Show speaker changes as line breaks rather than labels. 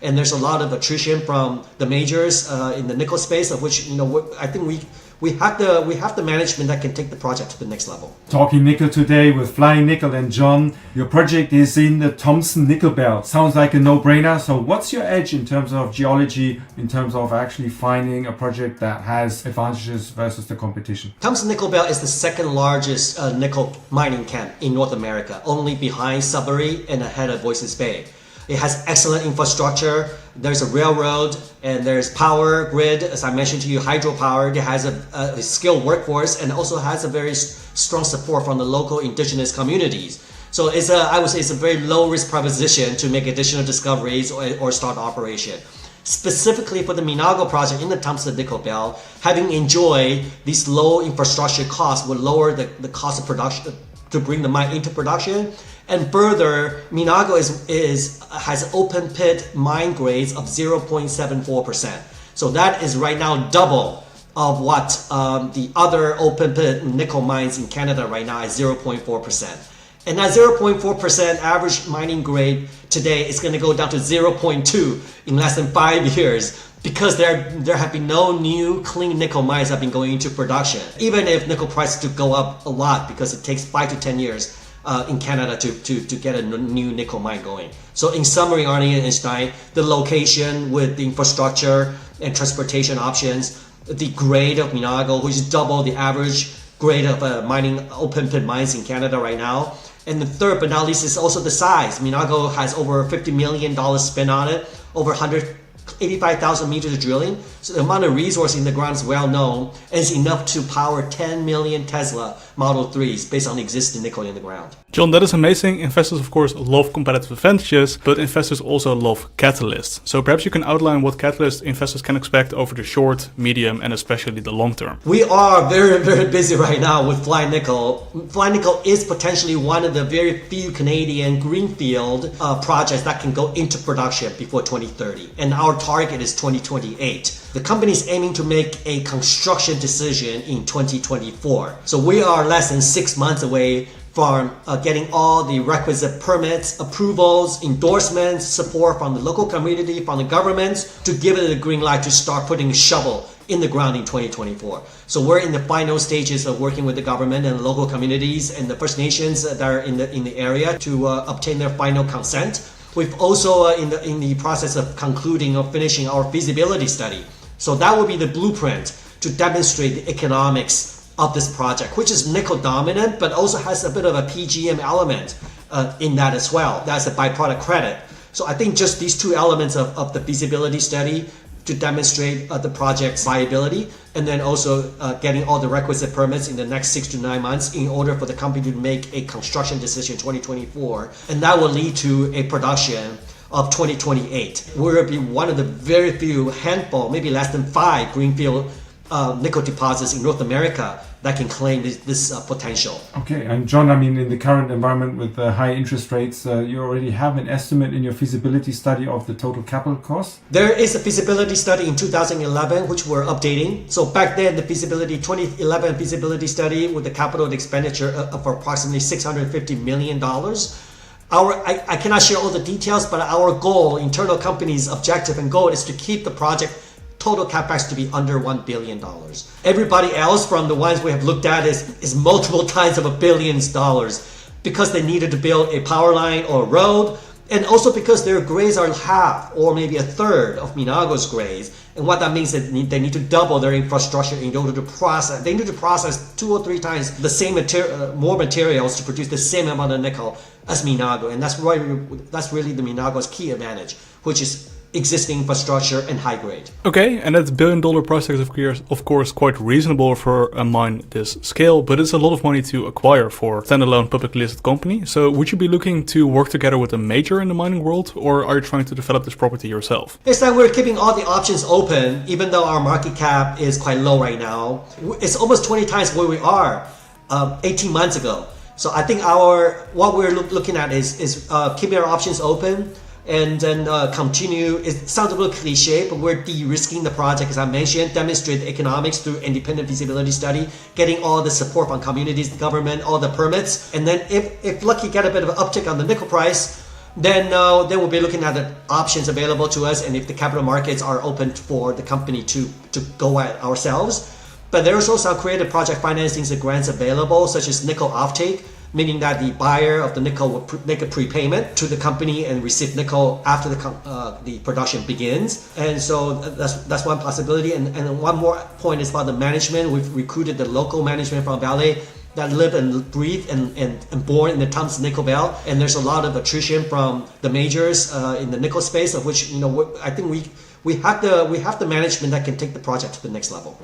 And there's a lot of attrition from the majors in the nickel space, of which I think we have the management that can take the project to the next level.
Talking nickel today with Flying Nickel and John. Your project is in the Thompson Nickel Belt. Sounds like a no-brainer. So what's your edge in terms of geology, in terms of actually finding a project that has advantages versus the competition?
Thompson Nickel Belt is the second largest nickel mining camp in North America, only behind Sudbury and ahead of Voisey's Bay. It has excellent infrastructure. There's a railroad and there's power grid, as I mentioned to you, hydropower. It has a skilled workforce and also has a very strong support from the local indigenous communities. So I would say it's a very low risk proposition to make additional discoveries or start operation. Specifically for the Minago project in the Thompson Nickel Belt, having enjoyed these low infrastructure costs will lower the cost of production to bring the mine into production. And further, Minago has open pit mine grades of 0.74%. So that is right now double of what the other open pit nickel mines in Canada right now is 0.4%. And that 0.4% average mining grade today is going to go down to 0.2 in less than 5 years, because there have been no new clean nickel mines that have been going into production. Even if nickel prices to go up a lot, because it takes 5 to 10 years in Canada to get a new nickel mine going. So in summary, Arnie and Einstein, the location with the infrastructure and transportation options, the grade of Minago, which is double the average grade of mining open pit mines in Canada right now. And the third but not least is also the size. Minago has over $50 million spent on it, over 185,000 meters of drilling. So the amount of resource in the ground is well known, and it's enough to power 10 million Tesla Model 3s based on existing nickel in the ground.
John, that is amazing. Investors, of course, love competitive advantages, but investors also love catalysts. So perhaps you can outline what catalysts investors can expect over the short, medium, and especially the long term.
We are very, very busy right now with FLYN Nickel. FLYN Nickel is potentially one of the very few Canadian greenfield projects that can go into production before 2030. And our target is 2028. The company is aiming to make a construction decision in 2024. So we are less than 6 months away from getting all the requisite permits, approvals, endorsements, support from the local community, from the government, to give it a green light to start putting a shovel in the ground in 2024. So we're in the final stages of working with the government and local communities and the First Nations that are in the area to obtain their final consent. We've also in the process of concluding or finishing our feasibility study. So that will be the blueprint to demonstrate the economics of this project, which is nickel dominant, but also has a bit of a PGM element in that as well. That's a byproduct credit. So I think just these two elements of the feasibility study to demonstrate the project's viability, and then also getting all the requisite permits in the next 6 to 9 months in order for the company to make a construction decision in 2024. And that will lead to a production of 2028. We'll be one of the very few handful, maybe less than 5 greenfield nickel deposits in North America that can claim this potential.
Okay, and John, I mean, in the current environment with the high interest rates, you already have an estimate in your feasibility study of the total capital cost?
There is a feasibility study in 2011 which we're updating. So back then, the 2011 feasibility study with the capital expenditure of approximately $650 million. I cannot share all the details, but our goal, internal company's objective and goal, is to keep the project total capex to be under $1 billion. Everybody else from the ones we have looked at is multiple times of $billions, because they needed to build a power line or road, and also because their grades are half or maybe a third of Minago's grades. And what that means is they need to double their infrastructure in order to process. They need to process 2 or 3 times the same more materials to produce the same amount of nickel as Minago. And that's really the Minago's key advantage, which is existing infrastructure and high grade.
Okay, and that $1 billion project is of course quite reasonable for a mine this scale, but it's a lot of money to acquire for a standalone publicly listed company. So would you be looking to work together with a major in the mining world, or are you trying to develop this property yourself?
It's that we're keeping all the options open, even though our market cap is quite low right now. It's almost 20 times where we are 18 months ago. So I think what we're looking at is keeping our options open, and then continue. It sounds a little cliche, but we're de-risking the project, as I mentioned, demonstrate the economics through independent feasibility study, getting all the support from communities, the government, all the permits, and then if lucky, get a bit of an uptick on the nickel price, then we'll be looking at the options available to us, and if the capital markets are open for the company to go at ourselves. But there's also creative project financings and grants available, such as nickel offtake, meaning that the buyer of the nickel will make a prepayment to the company and receive nickel after the production begins. And so that's one possibility. And one more point is about the management. We've recruited the local management from Vale that live and breathe and born in the Thompson nickel belt. And there's a lot of attrition from the majors in the nickel space, of which I think we have the management that can take the project to the next level.